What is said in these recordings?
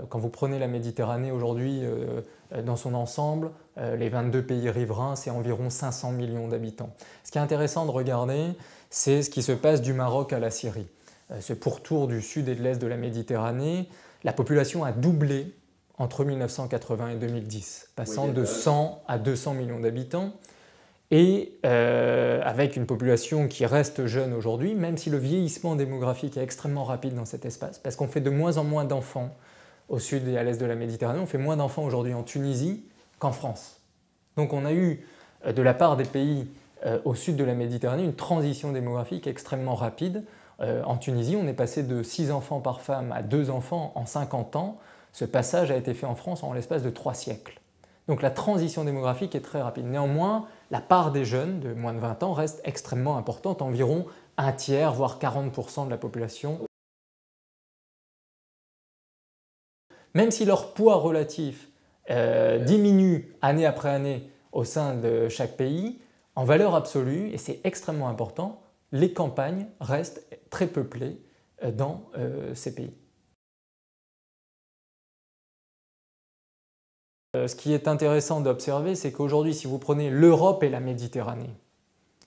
Quand vous prenez la Méditerranée aujourd'hui dans son ensemble, les 22 pays riverains, c'est environ 500 millions d'habitants. Ce qui est intéressant de regarder, c'est ce qui se passe du Maroc à la Syrie. Ce pourtour du sud et de l'est de la Méditerranée, la population a doublé entre 1980 et 2010, passant de 100 à 200 millions d'habitants. Et avec une population qui reste jeune aujourd'hui, même si le vieillissement démographique est extrêmement rapide dans cet espace, parce qu'on fait de moins en moins d'enfants au sud et à l'est de la Méditerranée, on fait moins d'enfants aujourd'hui en Tunisie qu'en France. Donc on a eu de la part des pays au sud de la Méditerranée une transition démographique extrêmement rapide. En Tunisie, on est passé de 6 enfants par femme à 2 enfants en 50 ans. Ce passage a été fait en France en l'espace de 3 siècles. Donc la transition démographique est très rapide. Néanmoins, la part des jeunes de moins de 20 ans reste extrêmement importante, environ un tiers, voire 40% de la population. Même si leur poids relatif diminue année après année au sein de chaque pays, en valeur absolue, et c'est extrêmement important, les campagnes restent très peuplées dans ces pays. Ce qui est intéressant d'observer, c'est qu'aujourd'hui, si vous prenez l'Europe et la Méditerranée,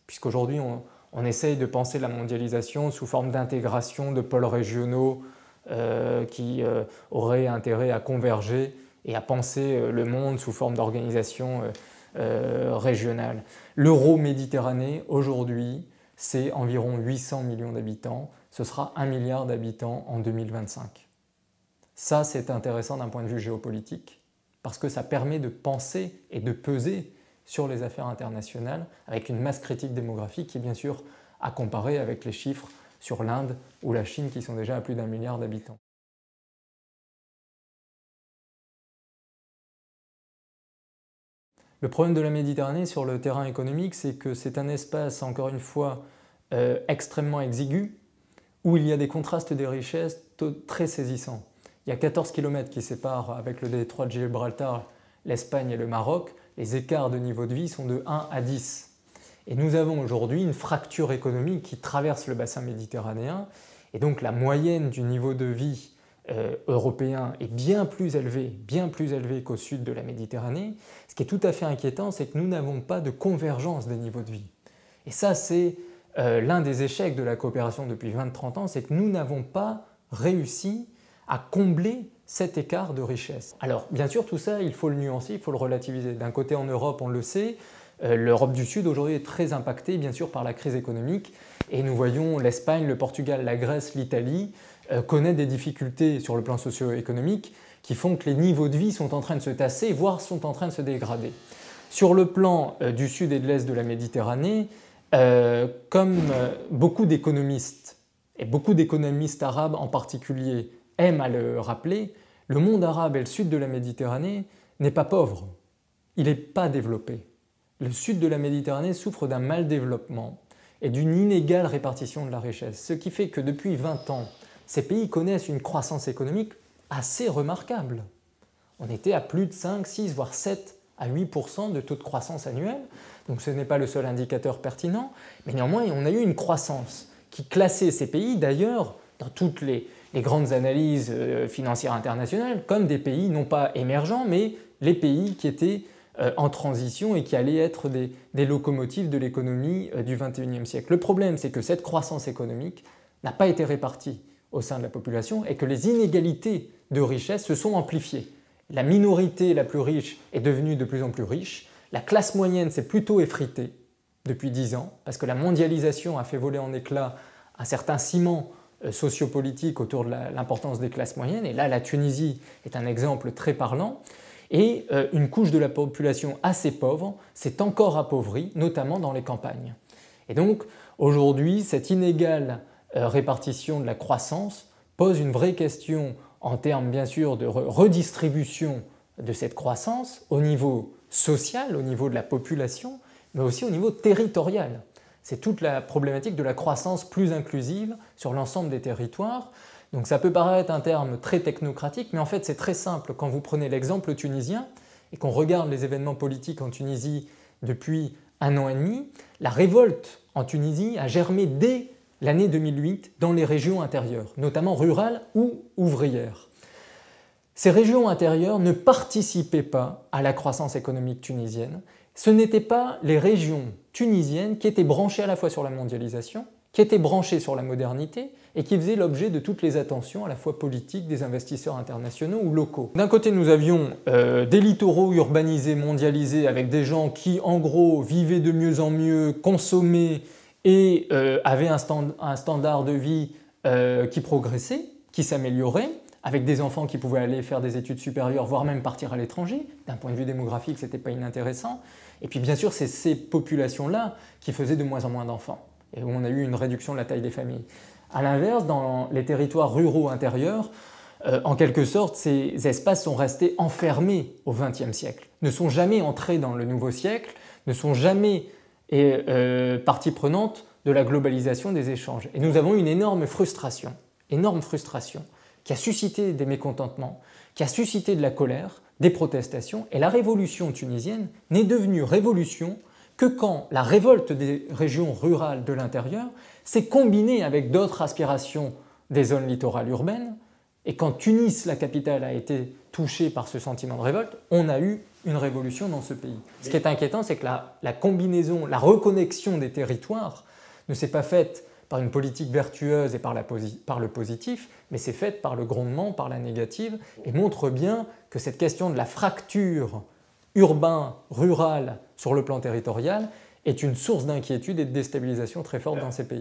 puisqu'aujourd'hui on essaye de penser la mondialisation sous forme d'intégration de pôles régionaux qui auraient intérêt à converger et à penser le monde sous forme d'organisation régionale. L'Euro-Méditerranée, aujourd'hui, c'est environ 800 millions d'habitants, ce sera 1 milliard d'habitants en 2025. Ça, c'est intéressant d'un point de vue géopolitique, parce que ça permet de penser et de peser sur les affaires internationales avec une masse critique démographique qui est bien sûr à comparer avec les chiffres sur l'Inde ou la Chine qui sont déjà à plus d'1 milliard d'habitants. Le problème de la Méditerranée sur le terrain économique, c'est que c'est un espace, encore une fois, extrêmement exigu, où il y a des contrastes des richesses très saisissants. Il y a 14 km qui séparent avec le détroit de Gibraltar l'Espagne et le Maroc. Les écarts de niveau de vie sont de 1 à 10. Et nous avons aujourd'hui une fracture économique qui traverse le bassin méditerranéen. Et donc la moyenne du niveau de vie européen est bien plus élevée qu'au sud de la Méditerranée. Ce qui est tout à fait inquiétant, c'est que nous n'avons pas de convergence des niveaux de vie. Et ça, c'est l'un des échecs de la coopération depuis 20-30 ans, c'est que nous n'avons pas réussi à combler cet écart de richesse. Alors bien sûr tout ça il faut le nuancer, il faut le relativiser. D'un côté en Europe on le sait, l'Europe du Sud aujourd'hui est très impactée bien sûr par la crise économique et nous voyons l'Espagne, le Portugal, la Grèce, l'Italie connaissent des difficultés sur le plan socio-économique qui font que les niveaux de vie sont en train de se tasser, voire sont en train de se dégrader. Sur le plan du Sud et de l'Est de la Méditerranée, comme beaucoup d'économistes, et beaucoup d'économistes arabes en particulier, aime à le rappeler, le monde arabe et le sud de la Méditerranée n'est pas pauvre, il n'est pas développé. Le sud de la Méditerranée souffre d'un mal-développement et d'une inégale répartition de la richesse, ce qui fait que depuis 20 ans, ces pays connaissent une croissance économique assez remarquable. On était à plus de 5, 6, voire 7 à 8% de taux de croissance annuel, donc ce n'est pas le seul indicateur pertinent, mais néanmoins on a eu une croissance qui classait ces pays d'ailleurs dans toutes les grandes analyses financières internationales comme des pays non pas émergents mais les pays qui étaient en transition et qui allaient être des locomotives de l'économie du XXIe siècle. Le problème c'est que cette croissance économique n'a pas été répartie au sein de la population et que les inégalités de richesse se sont amplifiées. La minorité la plus riche est devenue de plus en plus riche, la classe moyenne s'est plutôt effritée depuis 10 ans parce que la mondialisation a fait voler en éclats un certain ciment sociopolitique autour de l'importance des classes moyennes, et là la Tunisie est un exemple très parlant, et une couche de la population assez pauvre s'est encore appauvrie, notamment dans les campagnes. Et donc aujourd'hui cette inégale répartition de la croissance pose une vraie question en termes bien sûr de redistribution de cette croissance au niveau social, au niveau de la population, mais aussi au niveau territorial. C'est toute la problématique de la croissance plus inclusive sur l'ensemble des territoires. Donc ça peut paraître un terme très technocratique, mais en fait c'est très simple. Quand vous prenez l'exemple tunisien et qu'on regarde les événements politiques en Tunisie depuis 1 an et demi, la révolte en Tunisie a germé dès l'année 2008 dans les régions intérieures, notamment rurales ou ouvrières. Ces régions intérieures ne participaient pas à la croissance économique tunisienne. Ce n'étaient pas les régions tunisiennes qui étaient branchées à la fois sur la mondialisation, qui étaient branchées sur la modernité et qui faisaient l'objet de toutes les attentions à la fois politiques des investisseurs internationaux ou locaux. D'un côté, nous avions des littoraux urbanisés, mondialisés, avec des gens qui, en gros, vivaient de mieux en mieux, consommaient et avaient un standard de vie qui progressait, qui s'améliorait, avec des enfants qui pouvaient aller faire des études supérieures, voire même partir à l'étranger. D'un point de vue démographique, ce n'était pas inintéressant. Et puis bien sûr, c'est ces populations-là qui faisaient de moins en moins d'enfants, et où on a eu une réduction de la taille des familles. A l'inverse, dans les territoires ruraux intérieurs, en quelque sorte, ces espaces sont restés enfermés au XXe siècle, ne sont jamais entrés dans le nouveau siècle, ne sont jamais partie prenante de la globalisation des échanges. Et nous avons une énorme frustration, qui a suscité des mécontentements, qui a suscité de la colère, des protestations, et la révolution tunisienne n'est devenue révolution que quand la révolte des régions rurales de l'intérieur s'est combinée avec d'autres aspirations des zones littorales urbaines, et quand Tunis, la capitale, a été touchée par ce sentiment de révolte, on a eu une révolution dans ce pays. Ce qui est inquiétant, c'est que la combinaison, la reconnexion des territoires ne s'est pas faite par une politique vertueuse et par le positif, mais c'est faite par le grondement, par la négative, et montre bien que cette question de la fracture urbain-rural sur le plan territorial est une source d'inquiétude et de déstabilisation très forte dans ces pays.